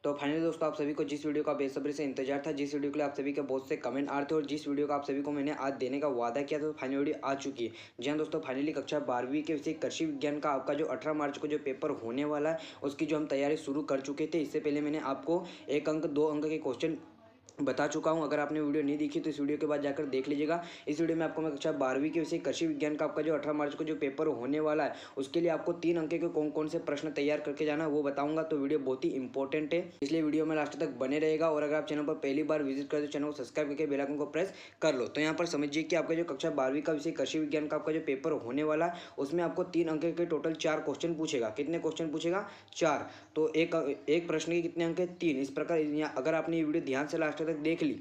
तो फाइनली दोस्तों आप सभी को जिस वीडियो का बेसब्री से इंतजार था, जिस वीडियो के लिए आप सभी के बहुत से कमेंट आ रहे थे और जिस वीडियो का आप सभी को मैंने आज देने का वादा किया था, तो फाइनली वीडियो आ चुकी है। जी हाँ दोस्तों, फाइनली कक्षा 12वीं के विषय कृषि विज्ञान का आपका जो 18 मार्च को जो पेपर होने वाला है उसकी जो हम तैयारी शुरू कर चुके थे। इससे पहले मैंने आपको 1 अंक 2 अंक के क्वेश्चन बता चुका हूं। अगर आपने वीडियो नहीं देखी तो इस वीडियो के बाद जाकर देख लीजिएगा। इस वीडियो में आपको मैं कक्षा 12वीं के विषय कृषि विज्ञान का आपका जो 18 मार्च को जो पेपर होने वाला है उसके लिए आपको 3 अंक के कौन कौन से प्रश्न तैयार करके जाना है वो बताऊंगा। तो वीडियो बहुत ही इंपॉर्टेंट है, इसलिए वीडियो में लास्ट तक बने रहेगा। और अगर आप चैनल पर पहली बार विजिट करें तो चैनल को सब्सक्राइब करके बेल आइकन को प्रेस कर लो। तो यहाँ पर समझिए कि आपका जो कक्षा 12वीं का विषय कृषि विज्ञान का आपका जो पेपर होने वाला है उसमें आपको 3 अंक के टोटल 4 क्वेश्चन पूछेगा। कितने क्वेश्चन पूछेगा? 4। तो एक प्रश्न के कितने अंक है? 3। इस प्रकार अगर आपने ये वीडियो ध्यान से लास्ट तक देख ली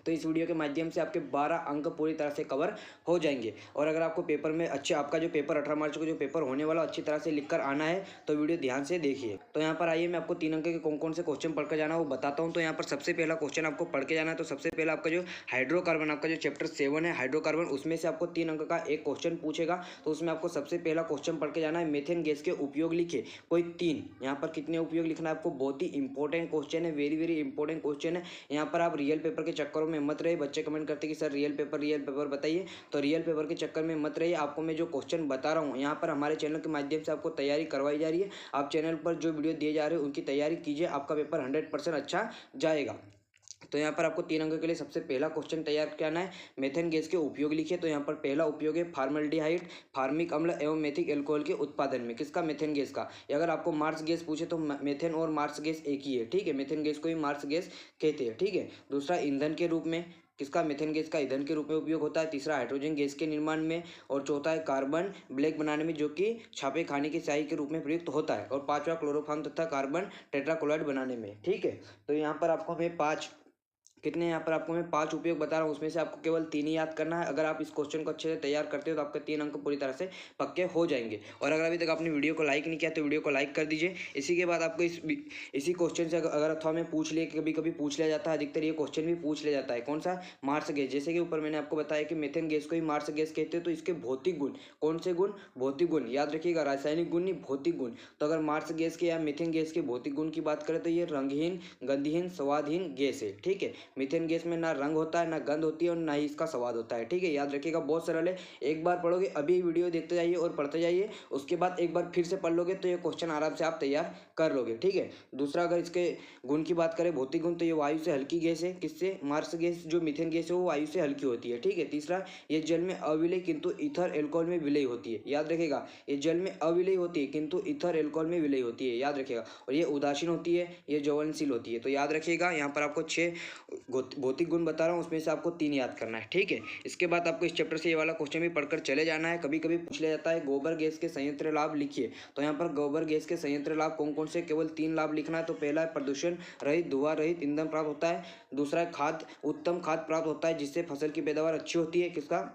तो इस वीडियो के माध्यम से आपके 12 अंक पूरी तरह से कवर हो जाएंगे। और अगर आपको पेपर में अच्छे आपका जो पेपर 18 मार्च को जो पेपर होने वाला अच्छी तरह से लिखकर आना है तो वीडियो ध्यान से देखिए। तो यहाँ पर आइए मैं आपको 3 अंक के कौन कौन से क्वेश्चन पढ़कर जाना है वो बताता हूँ। तो यहाँ पर सबसे पहला क्वेश्चन आपको पढ़ के जाना है। तो सबसे पहला आपका जो हाइड्रोकार्बन आपका जो चैप्टर 7 है हाइड्रोकार्बन, उसमें से आपको 3 अंक का एक क्वेश्चन पूछेगा। तो उसमें आपको सबसे पहला क्वेश्चन पढ़ के जाना है, मेथेन गैस के उपयोग लिखे कोई 3। यहाँ पर कितने उपयोग लिखना है आपको, बहुत ही इंपॉर्टेंट क्वेश्चन है, वेरी वेरी इंपॉर्टेंट क्वेश्चन है। यहाँ पर आप रियल पेपर के चक्करों में मत रहे। बच्चे कमेंट करते कि सर रियल पेपर बताइए, तो रियल पेपर के चक्कर में मत रहिए। आपको मैं जो क्वेश्चन बता रहा हूँ यहाँ पर हमारे चैनल के माध्यम से आपको तैयारी करवाई जा रही है। आप चैनल पर जो वीडियो दिए जा रहे हैं उनकी तैयारी कीजिए, आपका पेपर 100% अच्छा जाएगा। तो यहाँ पर आपको 3 अंक के लिए सबसे पहला क्वेश्चन तैयार करना है, मेथेन गैस के उपयोग लिखिए। तो यहाँ पर पहला उपयोग है फॉर्मल्डिहाइड, फार्मिक अम्ल एवं मेथिक एल्कोहल के उत्पादन में। किसका? मेथेन गैस का। अगर आपको मार्स गैस पूछे तो मेथेन और मार्स गैस एक ही है, ठीक है। मेथेन गैस को ही मार्स गैस कहते हैं, ठीक है। दूसरा ईंधन के रूप में, किसका? मेथेन गैस का ईंधन के रूप में उपयोग होता है। तीसरा हाइड्रोजन गैस के निर्माण में। और चौथा है कार्बन ब्लैक बनाने में, जो कि छापे खाने की स्याही के रूप में प्रयुक्त होता है। और पांचवा क्लोरोफॉर्म तथा कार्बन टेट्राक्लोराइड बनाने में, ठीक है। तो यहाँ पर आपको हमें 5 कितने यहाँ पर आपको मैं 5 उपयोग बता रहा हूँ, उसमें से आपको केवल 3 ही याद करना है। अगर आप इस क्वेश्चन को अच्छे से तैयार करते हो तो आपके 3 अंक पूरी तरह से पक्के हो जाएंगे। और अगर अभी तक आपने वीडियो को लाइक नहीं किया तो वीडियो को लाइक कर दीजिए। इसी के बाद आपको इसी क्वेश्चन से अगर अथवा में पूछ लिया, कभी कभी पूछ लिया जाता है, अधिकतर ये क्वेश्चन भी पूछ लिया जाता है, कौन सा? Marsh gas. जैसे कि ऊपर मैंने आपको बताया कि मेथेन गैस को ही मार्स गैस कहते हैं। तो इसके भौतिक गुण, कौन से गुण? भौतिक गुण याद रखिएगा, रासायनिक गुण नहीं, भौतिक गुण। तो अगर मार्स गैस के या मीथेन गैस के भौतिक गुण की बात करें तो ये रंगहीन, गंधहीन, स्वादहीन गैस है, ठीक है। मीथेन गैस में ना रंग होता है, ना गंध होती है और ना ही इसका स्वाद होता है, ठीक है। याद रखिएगा, बहुत सरल है। एक बार पढ़ोगे, अभी वीडियो देखते जाइए और पढ़ते जाइए, उसके बाद एक बार फिर से पढ़ लोगे तो ये क्वेश्चन आराम से आप तैयार कर लोगे, ठीक है। दूसरा, अगर इसके गुण की बात करें, भौतिक गुण, तो ये वायु से हल्की गैस है। किससे? मार्स गैस जो मीथेन गैस है वो वायु से हल्की होती है, ठीक है। तीसरा, ये जल में अविलय किंतु ईथर एल्कोहल में विलय होती है। याद रखिएगा, ये जल में अविलय होती है किंतु ईथर एल्कोहल में विलय होती है, याद रखिएगा। और ये उदासीन होती है, ये ज्वलनशील होती है। तो याद रखिएगा, यहाँ पर आपको 6 भौतिक गुण बता रहा हूँ, उसमें से आपको 3 याद करना है, ठीक है। इसके बाद आपको इस चैप्टर से ये वाला क्वेश्चन भी पढ़कर चले जाना है। कभी कभी पूछ लिया जाता है, गोबर गैस के संयंत्र लाभ लिखिए। तो यहाँ पर गोबर गैस के संयंत्र लाभ कौन कौन से? केवल 3 लाभ लिखना है। तो पहला है प्रदूषण रहित, धुआं रहित ईंधन प्राप्त होता है। दूसरा है खाद, उत्तम खाद प्राप्त होता है जिससे फसल की पैदावार अच्छी होती है। किसका?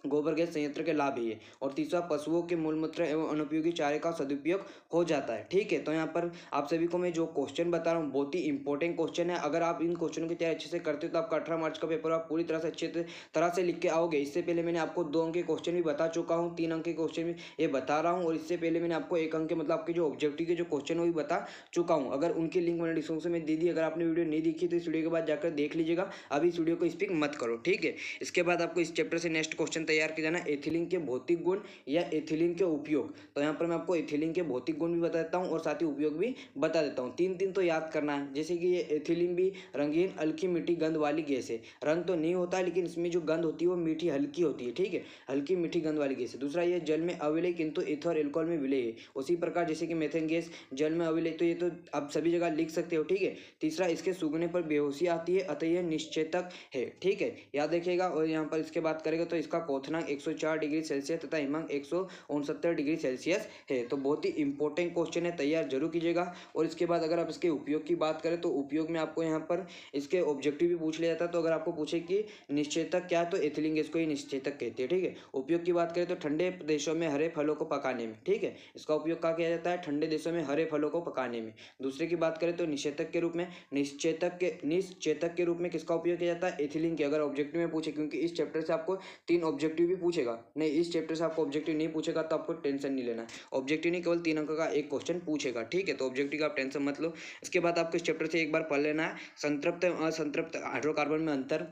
गोबर गैस संयंत्र के लाभ है। और तीसरा, पशुओं के मूलमूत्र एवं अनुपयोगी चारे का सदुपयोग हो जाता है, ठीक है। तो यहाँ पर आप सभी को मैं जो क्वेश्चन बता रहा हूँ बहुत ही इंपॉर्टेंट क्वेश्चन है। अगर आप इन क्वेश्चनों की तैयारी अच्छे से करते हो तो आपका 18 मार्च का पेपर आप पूरी तरह से अच्छे तरह से लिख के आओगे। इससे पहले मैंने आपको 2 अंक के क्वेश्चन भी बता चुका हूँ, 3 अंक के क्वेश्चन भी ये बता रहा हूँ। और इससे पहले मैंने आपको 1 अंक के मतलब आपके जो ऑब्जेक्टिव के जो क्वेश्चन वो भी बता चुका हूँ। अगर उनकी लिंक मैंने डिस्क्रिप्शन में दे दी, अगर आपने वीडियो नहीं देखी तो इस वीडियो के बाद जाकर देख लीजिएगा। अभी इस वीडियो को स्पिक मत करो, ठीक है। इसके बाद आपको इस चैप्टर से नेक्स्ट क्वेश्चन तैयार किया जाना, एथिलीन के भौतिक गुण या एथिलीन के उपयोग। तो यहाँ पर मैं आपको एथिलीन के भौतिक गुण भी बता देता हूँ और साथ ही उपयोग भी बता देता हूँ। 3 तो याद करना है। जैसे कि ये एथिलीन भी रंगीन, हल्की, मीठी गंध वाली गैस है। रंग तो नहीं होता है लेकिन इसमें जो गंध होती है वो मीठी हल्की होती है, ठीक है। हल्की मीठी गंध वाली गैस है। दूसरा, ये जल में अविलय किंतु ईथर एल्कोहल में विलय है। उसी प्रकार जैसे कि मेथेन गैस जल में अविलय, तो ये तो आप सभी जगह लिख सकते हो, ठीक है। तीसरा, इसके सूखने पर बेहोशी आती है अतः यह निश्चेतक है, ठीक है, याद रखिएगा। और यहाँ पर इसके बात करेगा तो इसका क्वथनांक 104 डिग्री सेल्सियस तथा हिमांक 169 डिग्री सेल्सियस है। तो बहुत ही इंपॉर्टेंट क्वेश्चन है, तैयार जरूर कीजिएगा। और इसके बाद अगर आप इसके उपयोग की बात करें तो उपयोग में आपको यहाँ पर इसके ऑब्जेक्टिव भी पूछ लिया जाता है। तो अगर आपको पूछे कि निश्चेतक क्या, तो एथिलीन गैस को ही निश्चेतक कहते हैं, ठीक है। उपयोग की बात करें तो ठंडे देशों में हरे फलों को पकाने में, ठीक है। इसका उपयोग क्या किया जाता है? ठंडे देशों में हरे फलों को पकाने में। दूसरे की बात करें तो निषेचक के रूप में, निश्चेतक के रूप में किसका उपयोग किया जाता है? एथिलीन के। अगर ऑब्जेक्टिव में पूछे, क्योंकि इस चैप्टर से आपको 3 ऑब्जेक्टिव ऑब्जेक्टिव भी पूछेगा नहीं, इस चैप्टर से आपको ऑब्जेक्टिव नहीं पूछेगा तो आपको टेंशन नहीं लेना है। ऑब्जेक्टिव नहीं, केवल 3 अंक का एक क्वेश्चन पूछेगा, ठीक है। तो ऑब्जेक्टिव का आप टेंशन मत लो। इसके बाद आपको इस चैप्टर से एक बार पढ़ लेना है संतृप्त असंतृप्त हाइड्रोकार्बन में अंतर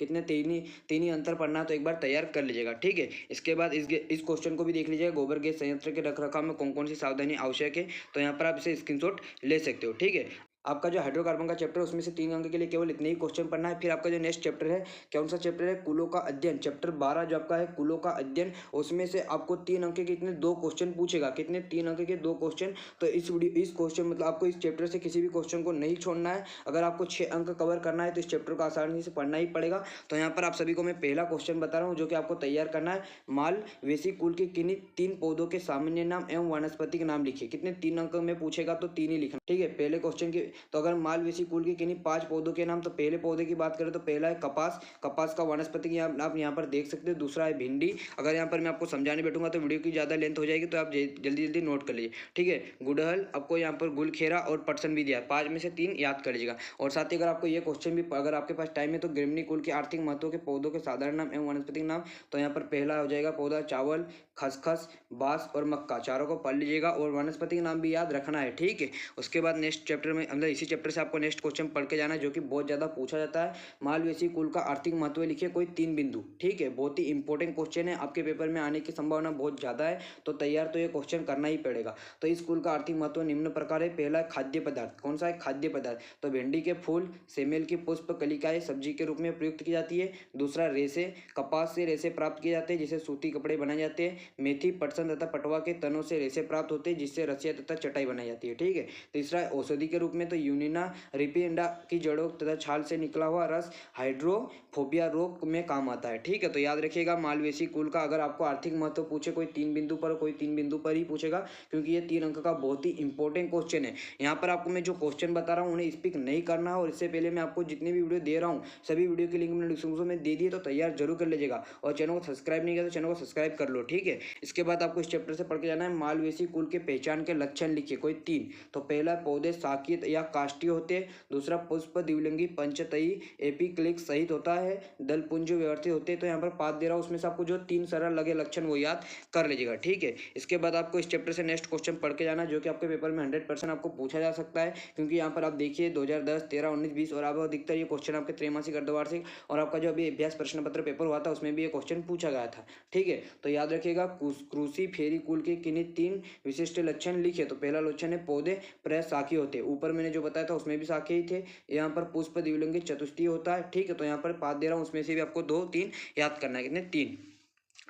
कितने, तीन ही अंतर पढ़ना है, तो एक बार तैयार कर लीजिएगा, ठीक है। इसके बाद इस क्वेश्चन को भी देख लीजिएगा, गोबर गैस संयंत्र के रखरखाव में कौन कौन सी सावधानी आवश्यक है, तो यहाँ पर आप इसे स्क्रीनशॉट ले सकते हो, ठीक है। आपका जो हाइड्रोकार्बन का चैप्टर है उसमें से 3 अंक के लिए केवल इतने ही क्वेश्चन पढ़ना है। फिर आपका जो नेक्स्ट चैप्टर है, कौन सा चैप्टर है, कुलों का अध्ययन, चैप्टर 12 जो आपका है कुलों का अध्ययन, उसमें से आपको 3 अंक के कितने 2 क्वेश्चन पूछेगा, कितने 3 अंक के 2 क्वेश्चन। तो इस क्वेश्चन मतलब आपको इस चैप्टर से किसी भी क्वेश्चन को नहीं छोड़ना है। अगर आपको 6 अंक कवर करना है तो इस चैप्टर को आसानी से पढ़ना ही पड़ेगा। तो यहाँ पर आप सभी को मैं पहला क्वेश्चन बता रहा हूँ जो कि आपको तैयार करना है। मालवेसी कुल के किन्हीं 3 पौधों के सामान्य नाम एवं वनस्पति के नाम लिखिए। कितने 3 अंक में पूछेगा तो 3 ही लिखना, ठीक है। पहले क्वेश्चन के तो अगर मालवेसी कुल के किन्हीं 5 पौधों के नाम, तो पहले पौधे की बात करें तो पहला है कपास, कपास का वनस्पति की आप यहाँ पर देख सकते हो। दूसरा है भिंडी। अगर यहाँ पर मैं आपको समझाने बैठूंगा तो वीडियो की ज़्यादा लेंथ हो जाएगी, तो आप जल्दी जल्दी नोट कर लीजिए, ठीक है। गुड़हल, आपको यहाँ पर गुलखेरा और पटसन भी दिया, 5 में से 3 याद कर लीजिएगा। और साथ ही अगर आपको ये क्वेश्चन भी अगर आपके पास टाइम है तो ग्रेमनी कुल के आर्थिक महत्व के पौधों के साधारण नाम एवं वनस्पति नाम, तो यहाँ पर पहला हो जाएगा पौधा चावल, खसखस, बांस और मक्का, चारों को पढ़ लीजिएगा और वनस्पति का नाम भी याद रखना है, ठीक है। उसके बाद नेक्स्ट चैप्टर में मतलब इसी चैप्टर से आपको नेक्स्ट क्वेश्चन पढ़ के जाना है जो कि बहुत ज़्यादा पूछा जाता है। मालवेसी कुल का आर्थिक महत्व लिखिए कोई 3 बिंदु, ठीक है। बहुत ही इंपॉर्टेंट क्वेश्चन है, आपके पेपर में आने की संभावना बहुत ज़्यादा है, तो तैयार तो ये क्वेश्चन करना ही पड़ेगा। तो इस कुल का आर्थिक महत्व निम्न प्रकार है। पहला है खाद्य पदार्थ, कौन सा है, खाद्य पदार्थ, तो भिंडी के फूल, सेमेल की पुष्प कलिकाएं सब्जी के रूप में प्रयुक्त की जाती है। दूसरा रेसे, कपास से रेसे प्राप्त किए जाते हैं जिससे सूती कपड़े बनाए जाते हैं। मेथी, पटसन तथा पटवा के तनों से रेसे प्राप्त होते हैं जिससे रस्सियां तथा चटाई बनाई जाती है, ठीक है। तीसरा है औषधि के रूप में, तो यूनिना रिपिएंडा की जड़ों तथा छाल से निकला हुआ रस हाइड्रोफोबिया रोग में काम आता है, ठीक है। तो याद रखिएगा मालवेसी कुल का अगर आपको आर्थिक महत्व पूछे कोई 3 बिंदु पर, कोई 3 बिंदु पर ही पूछेगा, क्योंकि ये 3 अंक का बहुत ही इंपॉर्टेंट क्वेश्चन है। यहाँ पर आपको मैं जो क्वेश्चन बता रहा हूँ उन्हें स्पिक नहीं करना है। और इससे पहले मैं आपको जितने भी वीडियो दे रहा हूँ सभी वीडियो की लिंक मैंने डिस्क्रिप्शन में दे दी है, तो तैयार जरूर कर लीजिएगा। और चैनल को सब्सक्राइब नहीं किया तो चैनल को सब्सक्राइब कर लो, ठीक है। इसके बाद आपको इस चैप्टर से पढ़ के जाना है मालवेसी कुल के पहचान के लक्षण लिखिए कोई 3। तो पहला पौधे शाकीय या काष्ठीय होते हैं। दूसरा पुष्प द्विलिंगी पंचतई एपिक्लिक सहित होता है। दल पुंज व्यवस्थित होते हैं। तो यहाँ पर 5 दे रहा हूँ, उसमें से आपको जो 3 सरल लगे लक्षण वो याद कर लीजिएगा, ठीक है। इसके बाद आपको इस चैप्टर से नेक्स्ट क्वेश्चन पढ़ के जाना जो कि आपके पेपर में 100% आपको पूछा जा सकता है, क्योंकि यहाँ पर आप देखिए 2010, 13, 19, 20 और अब अधिकतर ये क्वेश्चन आपके त्रैमासिक, अर्धवार्षिक और आपका जो अभी अभ्यास प्रश्न पत्र पेपर हुआ था उसमें भी ये क्वेश्चन पूछा गया था, ठीक है। तो याद रखिएगा क्रूसी फेरी कुल के किन्हीं 3 विशिष्ट लक्षण लिखे। तो पहला लक्षण है पौधे प्राय शाखीय होते हैं, ऊपर मैंने जो बताया था उसमें भी शाखीय थे। यहाँ पर पुष्प द्विलिंगी चतुष्टय होता है, ठीक है। तो यहाँ पर 5 दे रहा हूँ, उसमें से भी आपको 2, 3 याद करना है, कितने 3,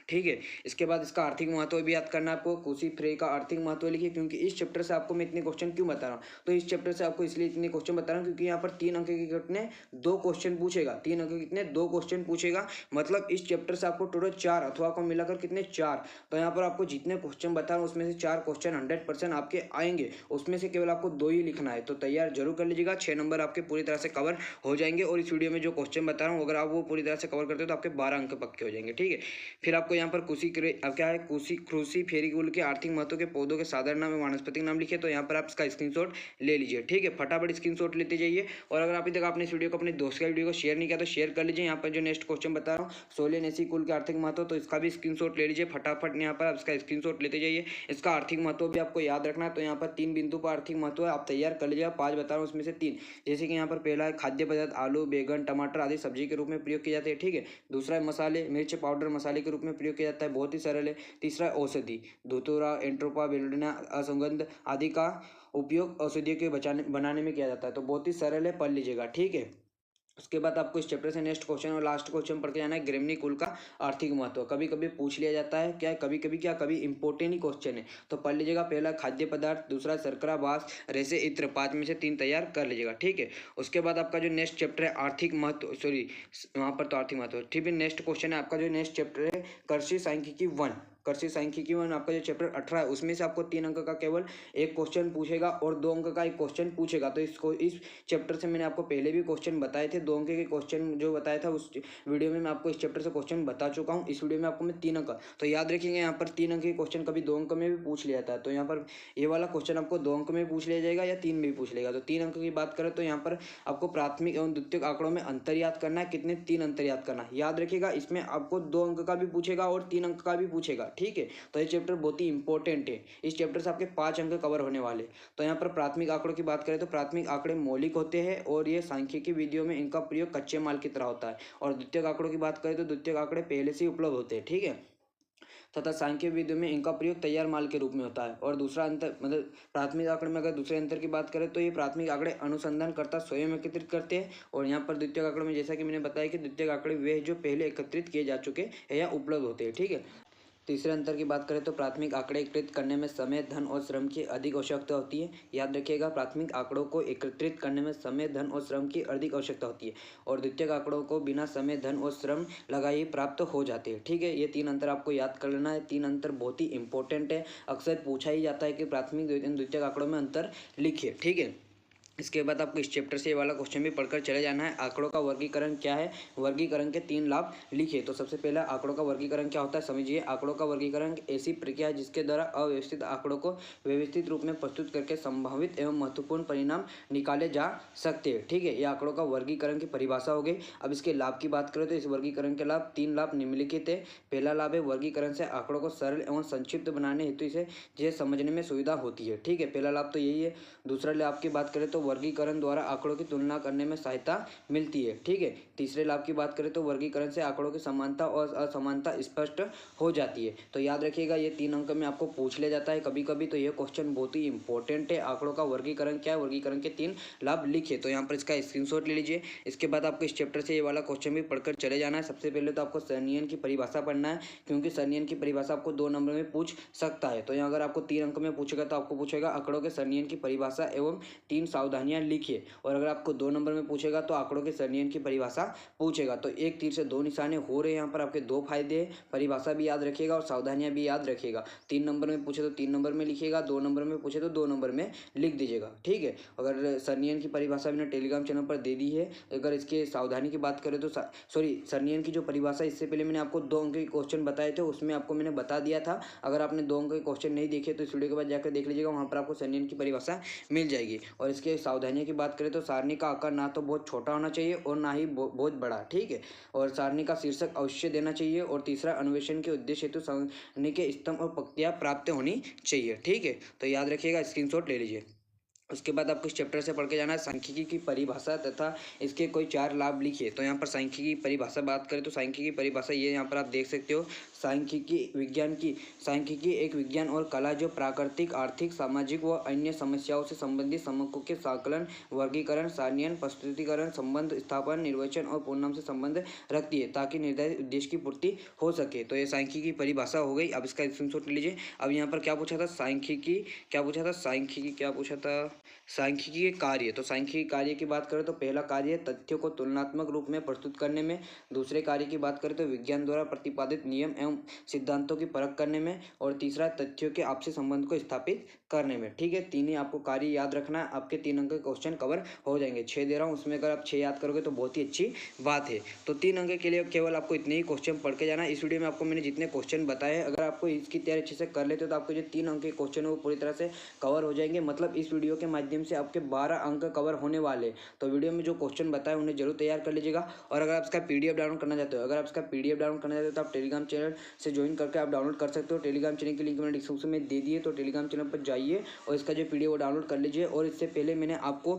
ठीक है। इसके बाद इसका आर्थिक महत्व भी याद करना है आपको। कोसी फ्रे का आर्थिक महत्व लिखिए, क्योंकि इस चैप्टर से आपको मैं इतने क्वेश्चन क्यों बता रहा हूँ, तो इस चैप्टर से आपको इसलिए इतने क्वेश्चन बता रहा हूँ क्योंकि यहाँ पर 3 अंक के कितने 2 क्वेश्चन पूछेगा, 3 अंक के कितने 2 क्वेश्चन पूछेगा। मतलब इस चैप्टर से आपको टोटल 4 अथवा को मिलाकर कितने 4। तो यहाँ पर आपको जितने क्वेश्चन बता रहा हूँ उसमें से 4 क्वेश्चन 100% आपके आएंगे, उसमें से केवल आपको 2 ही लिखना है। तो तैयार जरूर कर लीजिएगा, 6 नंबर आपके पूरी तरह से कवर हो जाएंगे। और इस वीडियो में जो क्वेश्चन बता रहा हूँ अगर आप वो पूरी तरह से कवर करते हो तो आपके 12 अंक पक्के हो जाएंगे, ठीक है। फिर आपको यहाँ पर अब क्या है क्रूसी फेरी कुल के आर्थिक महत्व के पौधों के साधारण नाम एवं वानस्पतिक नाम लिखे। तो यहाँ पर आप इसका स्क्रीनशॉट ले लीजिए, ठीक है। फटाफट स्क्रीनशॉट लेते जाइए। और अगर अभी तक आपने इस वीडियो को अपने दोस्त का वीडियो को शेयर नहीं किया तो शेयर कर लीजिए। यहाँ पर जो नेक्स्ट क्वेश्चन बता रहा हूँ सोलेनेसी कुल के आर्थिक महत्व, तो इसका भी स्क्रीनशॉट ले लीजिए फटाफट। यहाँ पर आप इसका स्क्रीनशॉट लेते जाइए। इसका आर्थिक महत्व भी आपको याद रखना है। तो यहाँ पर 3 बिंदु पर आर्थिक महत्व है, आप तैयार कर लीजिएगा। 5 बता रहा हूँ उसमें से 3, जैसे कि यहाँ पर पहला है खाद्य पदार्थ, आलू, बैगन, टमाटर आदि सब्जी के रूप में प्रयोग किए जाते हैं, ठीक है। दूसरा है मसाले, मिर्च पाउडर मसाले के रूप में प्रयोग किया जाता है, बहुत ही सरल है। तीसरा औषधि, धुतुरा, एंट्रोपा, बेलुडिना, असुगंध आदि का उपयोग औषधियों के बनाने में किया जाता है। तो बहुत ही सरल है, पढ़ लीजिएगा, ठीक है। उसके बाद आपको इस चैप्टर से नेक्स्ट क्वेश्चन और लास्ट क्वेश्चन पढ़ के जाना है ग्रेमनी कुल का आर्थिक महत्व। कभी कभी पूछ लिया जाता है, क्या कभी कभी क्या कभी इंपॉर्टेंट ही क्वेश्चन है, तो पढ़ लीजिएगा। पहला खाद्य पदार्थ, दूसरा शर्करा, बांस, रेसे, इत्र, 5 में से 3 तैयार कर लीजिएगा, ठीक है। उसके बाद आपका जो नेक्स्ट चैप्टर है आर्थिक महत्व, सॉरी वहाँ पर तो आर्थिक महत्व, ठीक है। नेक्स्ट क्वेश्चन है आपका जो नेक्स्ट चैप्टर है कृषि सांख्यिकी 1, कृषि सांख्यिकी में आपका जो चैप्टर 18 है उसमें से आपको 3 अंक का केवल एक क्वेश्चन पूछेगा और 2 अंक का एक क्वेश्चन पूछेगा। तो इस चैप्टर से मैंने आपको पहले भी क्वेश्चन बताए थे, 2 अंक के क्वेश्चन जो बताया था उस वीडियो में मैं आपको इस चैप्टर से क्वेश्चन बता चुका हूँ। इस वीडियो में आपको मैं 3 अंक, तो याद रखिएगा यहाँ पर 3 अंक के क्वेश्चन कभी 2 अंक में भी पूछ लिया था, तो यहाँ पर ये वाला क्वेश्चन आपको 2 अंक में पूछ लिया जाएगा या 3 में भी पूछ लेगा। तो 3 अंक की बात करें तो यहाँ पर आपको प्राथमिक एवं द्वितीयक आंकड़ों में अंतर याद करना है। कितने? 3 अंतर याद करना है। याद रखिएगा इसमें आपको 2 अंक का भी पूछेगा और 3 अंक का भी पूछेगा, ठीक है। तो ये चैप्टर बहुत ही इंपॉर्टेंट है, इस चैप्टर से आपके 5 अंक कवर होने वाले। तो यहाँ पर प्राथमिक आंकड़ों की बात करें तो प्राथमिक आंकड़े मौलिक होते हैं और ये सांख्यिकी विधियों में इनका प्रयोग कच्चे माल की तरह होता है। और द्वितीयक आंकड़ों की बात करें तो द्वितीयक आंकड़े पहले से ही उपलब्ध होते हैं, ठीक है, तथा सांख्यिक विधियों में इनका प्रयोग तैयार माल के रूप में होता है। और दूसरा अंतर मतलब प्राथमिक आंकड़े में अगर दूसरे अंतर की बात करें तो ये प्राथमिक आंकड़े अनुसंधानकर्ता स्वयं एकत्रित करते हैं और यहाँ पर द्वितीयक आंकड़े में जैसा कि मैंने बताया कि द्वितीयक आंकड़े वे जो पहले एकत्रित किए जा चुके हैं या उपलब्ध होते हैं, ठीक है। तीसरे अंतर की बात करें तो प्राथमिक आंकड़े एकत्रित करने में समय, धन और श्रम की अधिक आवश्यकता होती है। याद रखिएगा प्राथमिक आंकड़ों को एकत्रित करने में समय, धन और श्रम की अधिक आवश्यकता होती है और द्वितीयक आंकड़ों को बिना समय, धन और श्रम लगाए ही प्राप्त हो जाते हैं, ठीक है। ये 3 अंतर आपको याद कर लेना है। 3 अंतर बहुत ही इंपॉर्टेंट है, अक्सर पूछा ही जाता है कि प्राथमिक द्वितीयक आंकड़ों में अंतर लिखिए, ठीक है। इसके बाद आपको इस चैप्टर से ये वाला क्वेश्चन भी पढ़कर चले जाना है। आंकड़ों का वर्गीकरण क्या है, वर्गीकरण के 3 लाभ लिखिए। तो सबसे पहला आंकड़ों का वर्गीकरण क्या होता है समझिए। आंकड़ों का वर्गीकरण ऐसी प्रक्रिया है जिसके द्वारा अव्यवस्थित आंकड़ों को व्यवस्थित रूप में प्रस्तुत करके संभावित एवं महत्वपूर्ण परिणाम निकाले जा सकते हैं, ठीक है। ये आंकड़ों का वर्गीकरण की परिभाषा हो गई। अब इसके लाभ की बात करें तो इस वर्गीकरण के लाभ 3 लाभ निम्नलिखित है। पहला लाभ है वर्गीकरण से आंकड़ों को सरल एवं संक्षिप्त बनाने हेतु इसे समझने में सुविधा होती है, ठीक है। पहला लाभ तो यही है। दूसरा लाभ की बात करें तो वर्गीकरण द्वारा आंकड़ों की तुलना करने में सहायता मिलती है, ठीक है। तीसरे लाभ की बात करें तो वर्गीकरण से आंकड़ों की समानता और असमानता स्पष्ट हो जाती है। तो याद रखिएगा ये 3 अंक में आपको पूछ लिया जाता है कभी कभी, तो ये क्वेश्चन बहुत ही इंपॉर्टेंट है। आंकड़ों का वर्गीकरण क्या है, वर्गीकरण के 3 लाभ लिखिए। तो यहाँ पर इसका स्क्रीनशॉट ले लीजिए। इसके बाद आपको इस चैप्टर से ये वाला क्वेश्चन भी पढ़कर चले जाना है। सबसे पहले तो आपको सरनियन की परिभाषा पढ़ना है, क्योंकि सरनियन की परिभाषा आपको 2 नंबर में पूछ सकता है। तो यहाँ अगर आपको 3 अंक में पूछेगा तो आपको पूछेगा आंकड़ों के सरनियन की परिभाषा एवं 3 सावधानियां लिखिए। और अगर आपको 2 नंबर में पूछेगा तो आंकड़ों के सरनियन की परिभाषा पूछेगा। तो एक तीर से 2 निशाने हो रहे हैं। यहाँ पर आपके 2 फायदे हैं, परिभाषा भी याद रखिएगा और सावधानियां भी याद रखिएगा। 3 नंबर में पूछे तो 3 नंबर में लिखिएगा, 2 नंबर में पूछे तो 2 नंबर में लिख दीजिएगा, ठीक है। अगर सरनियन की परिभाषा मैंने टेलीग्राम चैनल पर दे दी है। अगर इसके सावधानी की बात करें तो सरनियन की जो परिभाषा इससे पहले मैंने आपको 2 अंक के क्वेश्चन बताए थे, उसमें आपको मैंने बता दिया था। अगर आपने 2 अंक के क्वेश्चन नहीं देखे तो इस वीडियो के बाद जाकर देख लीजिएगा, वहाँ पर आपको सरनियन की परिभाषा मिल जाएगी। और इसके सावधानियों की बात करें तो सारणी का आकार ना तो बहुत छोटा होना चाहिए और ना ही बहुत बड़ा, ठीक है। और सारणी का शीर्षक अवश्य देना चाहिए। और तीसरा अन्वेषण के उद्देश्य हेतु सारणी के स्तंभ और पंक्तियां प्राप्त होनी चाहिए, ठीक है। तो याद रखिएगा, स्क्रीनशॉट ले लीजिए। उसके बाद आपको इस चैप्टर से पढ़ के जाना है सांख्यिकी की परिभाषा तथा इसके कोई 4 लाभ लिखिए। तो यहाँ पर सांख्यिकी की परिभाषा बात करें तो सांख्यिकी की परिभाषा ये यहाँ पर आप देख सकते हो। सांख्यिकी एक विज्ञान और कला जो प्राकृतिक, आर्थिक, सामाजिक व अन्य समस्याओं से संबंधित समकों के संकलन, वर्गीकरण, सारणीकरण, प्रस्तुतिकरण, संबंध स्थापन, निर्वचन और पूर्णांक से संबंध रखती है ताकि निर्धारित उद्देश्य की पूर्ति हो सके। तो ये सांख्यिकी की परिभाषा हो गई। अब इसका स्क्रीनशॉट लीजिए। अब यहाँ पर क्या पूछा था, सांख्यिकी क्या पूछा था, सांख्यिकी के कार्य। तो सांख्यिकी कार्य की बात करें तो पहला कार्य तथ्यों को तुलनात्मक रूप में प्रस्तुत करने में। दूसरे कार्य की बात करें तो विज्ञान द्वारा प्रतिपादित नियम एवं सिद्धांतों की परख करने में। और तीसरा तथ्यों के आपसी संबंध को स्थापित करने में, ठीक है। 3 ही आपको कार्य याद रखना है, आपके 3 अंक के क्वेश्चन कवर हो जाएंगे। 6 दे रहा हूँ, उसमें अगर आप 6 याद करोगे तो बहुत ही अच्छी बात है। तो 3 अंक के लिए केवल आपको इतने ही क्वेश्चन पढ़ के जाना है। इस वीडियो में आपको मैंने जितने क्वेश्चन बताए, अगर आपको इसकी तैयारी अच्छे से कर लेते हो तो आपको जो 3 अंक के क्वेश्चन है वो पूरी तरह से कवर हो जाएंगे। मतलब इस वीडियो के माध्यम से आपके 12 अंक कवर होने वाले। तो वीडियो में जो क्वेश्चन बताए उन्हें जरूर तैयार कर लीजिएगा। और अगर आप इसका पीडीएफ डाउनलोड करना चाहते हो, तो आप टेलीग्राम चैनल से ज्वाइन करके आप डाउनलोड कर सकते हो। टेलीग्राम चैनल की लिंक मैंने डिस्क्रिप्शन में दे दी है, तो टेलीग्राम चैनल पर जाइए और इसका जो पीडीएफ डाउनलोड कर लीजिए। और इससे पहले मैंने आपको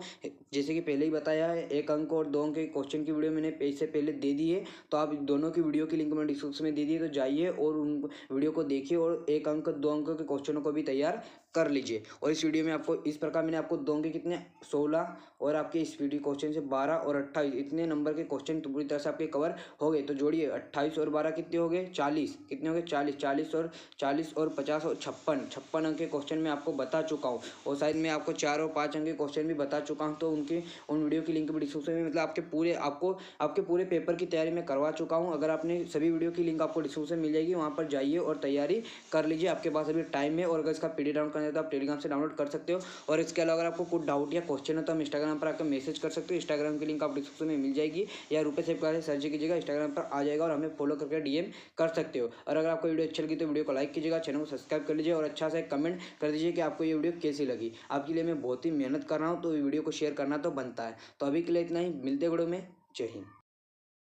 जैसे कि पहले ही बताया है, 1 अंक और 2 अंक के क्वेश्चन की वीडियो मैंने इससे पहले दे दी है। तो आप दोनों की वीडियो की लिंक मैंने डिस्क्रिप्शन में दे दी है, तो जाइए और उन वीडियो को देखिए और 1 अंक 2 अंक के क्वेश्चनों को भी तैयार कर लीजिए। और इस वीडियो में आपको इस प्रकार मैंने आपको 2 अंक कितने 16 और आपके इस वीडियो क्वेश्चन से 12 और 28 इतने नंबर के क्वेश्चन तो पूरी तरह से आपके कवर हो गए। तो जोड़िए 28 और 12 कितने हो गए 40, कितने हो गए 40 और 50 और 56 अंक के क्वेश्चन मैं आपको बता चुका हूँ। और शायद मैं आपको 4 और 5 अंक के क्वेश्चन भी बता चुका हूँ। तो चुके हैं उन वीडियो की लिंक भी डिस्क्रिप्शन में, मतलब आपके पूरे पेपर की तैयारी मैं करवा चुका हूँ। अगर आपने सभी वीडियो की लिंक आपको डिस्क्रिप्शन मिल जाएगी, वहाँ पर जाइए और तैयारी कर लीजिए। आपके पास अभी टाइम है, और अगर इसका पीडीएफ डाउनलोड करना है तो आप टेलीग्राम से डाउनलोड कर सकते हो। और इसके अलावा अगर आपको कुछ डाउट या क्वेश्चन है तो हम इंस्टाग्राम पर आकर मैसेज कर सकते हो। इंस्टाग्राम की लिंक आप डिस्क्रिप्शन में मिल जाएगी, या रुपये सेव करके सर्च कीजिएगा, इंस्टाग्राम पर आ जाएगा और हमें फॉलो करके डीएम कर सकते हो। और अगर आपको वीडियो अच्छी लगी तो वीडियो को लाइक कीजिएगा, चैनल को सब्सक्राइब कर लीजिए और अच्छा सा एक कमेंट कर दीजिए कि आपको ये वीडियो कैसी लगी। आपके लिए मैं बहुत ही मेहनत कर रहा हूँ, तो वीडियो को शेयर करना तो बनता है। तो अभी के लिए इतना ही, मिलते वीडियो में। जय हिंद।